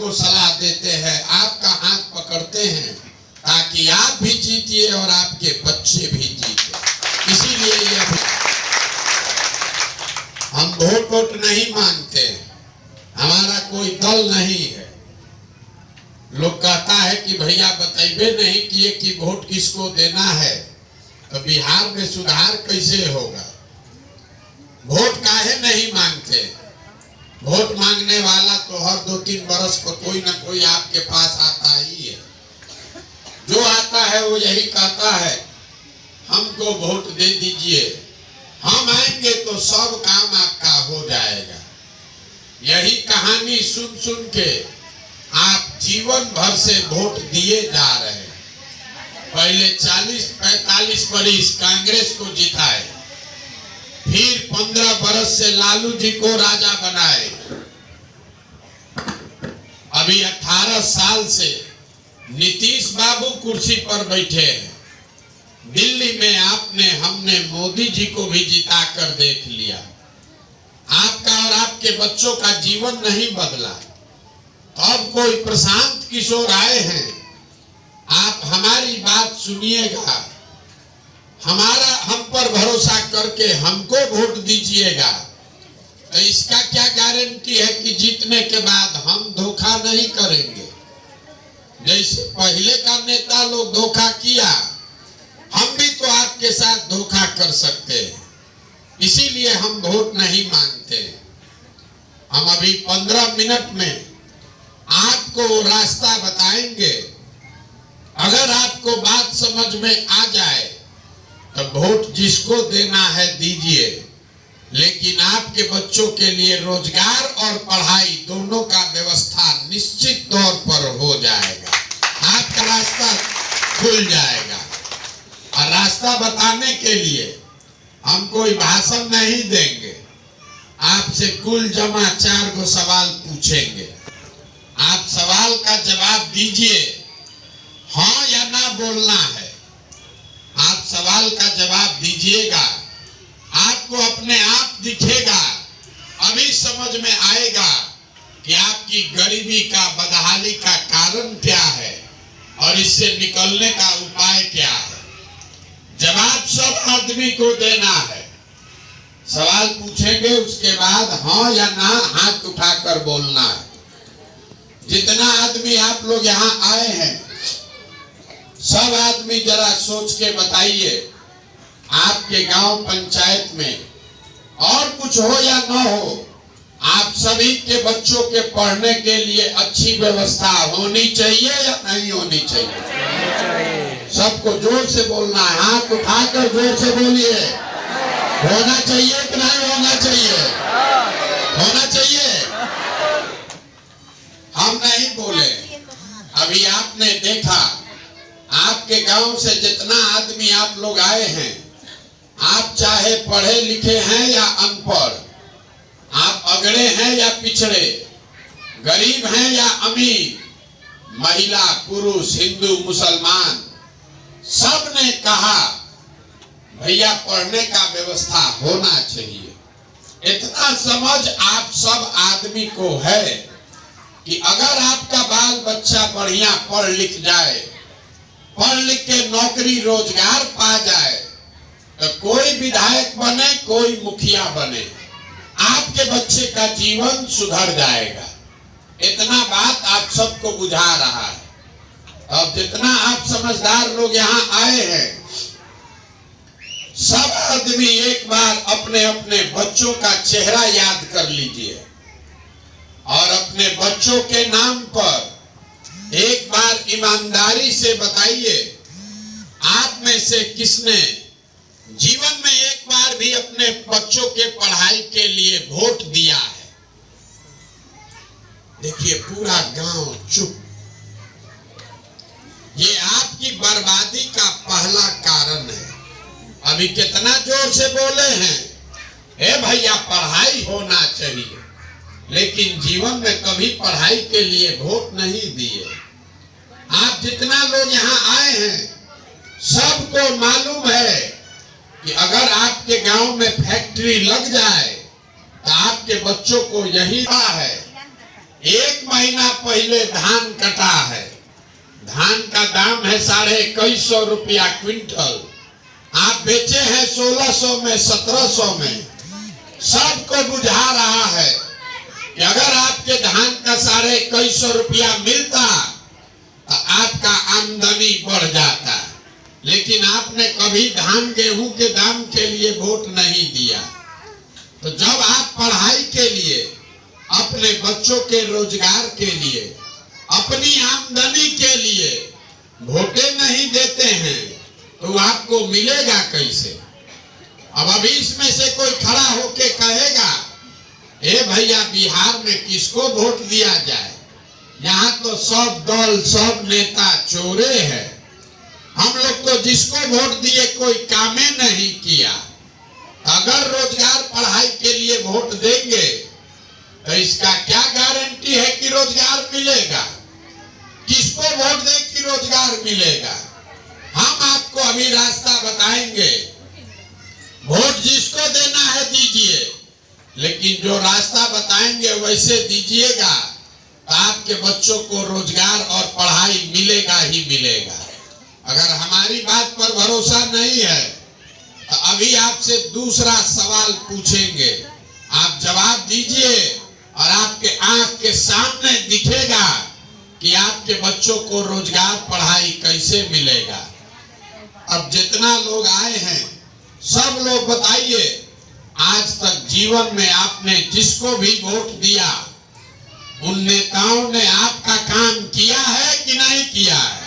आपको सलाह देते हैं, आपका हाथ पकड़ते हैं ताकि आप भी जीतिए और आपके बच्चे भी जीते। इसीलिए ये हम वोट नहीं मांगते, हमारा कोई दल नहीं है। लोग कहता है कि भैया बताइए नहीं किए कि वोट किसको देना है, तो बिहार में सुधार कैसे होगा। वोट काहे नहीं मांगते? वोट मांगने वाला तो हर 2-3 बरस पर कोई ना कोई आपके पास आता ही है। जो आता है वो यही कहता है हमको वोट दे दीजिए, हम आएंगे तो सब काम आपका हो जाएगा। यही कहानी सुन सुन के आप जीवन भर से वोट दिए जा रहे हैं। पहले 40-45 बरिस कांग्रेस को जिताए, फिर 15 बरस से लालू जी को राजा बनाए, अभी 18 साल से नीतीश बाबू कुर्सी पर बैठे हैं। दिल्ली में हमने मोदी जी को भी जिता कर देख लिया। आपका और आपके बच्चों का जीवन नहीं बदला। अब कोई प्रशांत किशोर आए हैं, आप हमारी बात सुनिएगा, हम पर भरोसा करके हमको वोट दीजिएगा, तो इसका क्या गारंटी है कि जीतने के बाद हम धोखा नहीं करेंगे। जैसे पहले का नेता लोग धोखा किया, हम भी तो आपके साथ धोखा कर सकते हैं। इसीलिए हम वोट नहीं मांगते। हम अभी 15 मिनट में आपको रास्ता बताएंगे। अगर आपको बात समझ में आ जाए तो वोट जिसको देना है दीजिए, लेकिन आपके बच्चों के लिए रोजगार और पढ़ाई दोनों का व्यवस्था निश्चित तौर पर हो जाएगा। आपका रास्ता खुल जाएगा। और रास्ता बताने के लिए हम कोई भाषण नहीं देंगे, आपसे कुल जमा 4 गो सवाल पूछेंगे। आप सवाल का जवाब दीजिए, हाँ या ना बोलना है। आप सवाल का जवाब दीजिएगा, आपको अपने आप दिखेगा, अभी समझ में आएगा कि आपकी गरीबी का, बदहाली का कारण क्या है और इससे निकलने का उपाय क्या है। जवाब सब आदमी को देना है। सवाल पूछेंगे, उसके बाद हाँ या ना हाथ उठाकर बोलना है। जितना आदमी आप लोग यहाँ आए हैं, सब आदमी जरा सोच के बताइए, आपके गांव पंचायत में और कुछ हो या न हो, आप सभी के बच्चों के पढ़ने के लिए अच्छी व्यवस्था होनी चाहिए या नहीं होनी चाहिए? सबको जोर से बोलना है, हाथ उठाकर जोर से बोलिए। होना चाहिए कि नहीं होना चाहिए? होना चाहिए। हम नहीं बोले। अभी आपने देखा, आपके गांव से जितना आदमी आप लोग आए हैं, आप चाहे पढ़े लिखे हैं या अनपढ़, आप अगड़े हैं या पिछड़े, गरीब हैं या अमीर, महिला पुरुष, हिंदू मुसलमान, सब ने कहा भैया पढ़ने का व्यवस्था होना चाहिए। इतना समझ आप सब आदमी को है कि अगर आपका बाल बच्चा बढ़िया पढ़ लिख जाए, पढ़ लिख के नौकरी रोजगार पा जाए, तो कोई विधायक बने, कोई मुखिया बने, आपके बच्चे का जीवन सुधर जाएगा। इतना बात आप सबको बुझा रहा है। अब जितना आप समझदार लोग यहाँ आए हैं, सब आदमी एक बार अपने अपने बच्चों का चेहरा याद कर लीजिए और अपने बच्चों के नाम पर एक बार ईमानदारी से बताइए, आप में से किसने जीवन में एक बार भी अपने बच्चों के पढ़ाई के लिए वोट दिया है? देखिए पूरा गांव चुप। ये आपकी बर्बादी का पहला कारण है। अभी कितना जोर से बोले हैं, हे भैया पढ़ाई होना चाहिए, लेकिन जीवन में कभी पढ़ाई के लिए वोट नहीं दिए। आप जितना लोग यहाँ आए हैं, सबको मालूम है कि अगर आपके गांव में फैक्ट्री लग जाए तो आपके बच्चों को यही है 1 महीना पहले धान कटा है, धान का दाम है 2150 रुपया क्विंटल, आप बेचे हैं 1600 में 1700 में। सबको बुझा रहा है कि अगर आपके धान का 2150 रुपया मिलता तो आपका आमदनी बढ़ जाता, लेकिन आपने कभी धान गेहूं के दाम के लिए वोट नहीं दिया। तो जब आप पढ़ाई के लिए, अपने बच्चों के रोजगार के लिए, अपनी आमदनी के लिए वोटे नहीं देते हैं तो आपको मिलेगा कैसे? अब अभी इसमें से कोई खड़ा होके कहेगा ए भैया बिहार में किसको वोट दिया जाए, यहाँ तो सब दल सब नेता चोरे हैं, हम लोग तो जिसको वोट दिए कोई कामे नहीं किया। अगर रोजगार पढ़ाई के लिए वोट देंगे तो इसका क्या गारंटी है कि रोजगार मिलेगा? किसको वोट दे कि रोजगार मिलेगा? हम आपको अभी रास्ता बताएंगे, वोट जिसको देना है दीजिए, लेकिन जो रास्ता बताएंगे वैसे दीजिएगा तो आपके बच्चों को रोजगार और पढ़ाई मिलेगा ही मिलेगा। अगर हमारी बात पर भरोसा नहीं है तो अभी आपसे दूसरा सवाल पूछेंगे, आप जवाब दीजिए और आपके आंख के सामने दिखेगा कि आपके बच्चों को रोजगार पढ़ाई कैसे मिलेगा। अब जितना लोग आए हैं सब लोग बताइए, आज तक जीवन में आपने जिसको भी वोट दिया उन नेताओं ने आपका काम किया है कि नहीं किया है?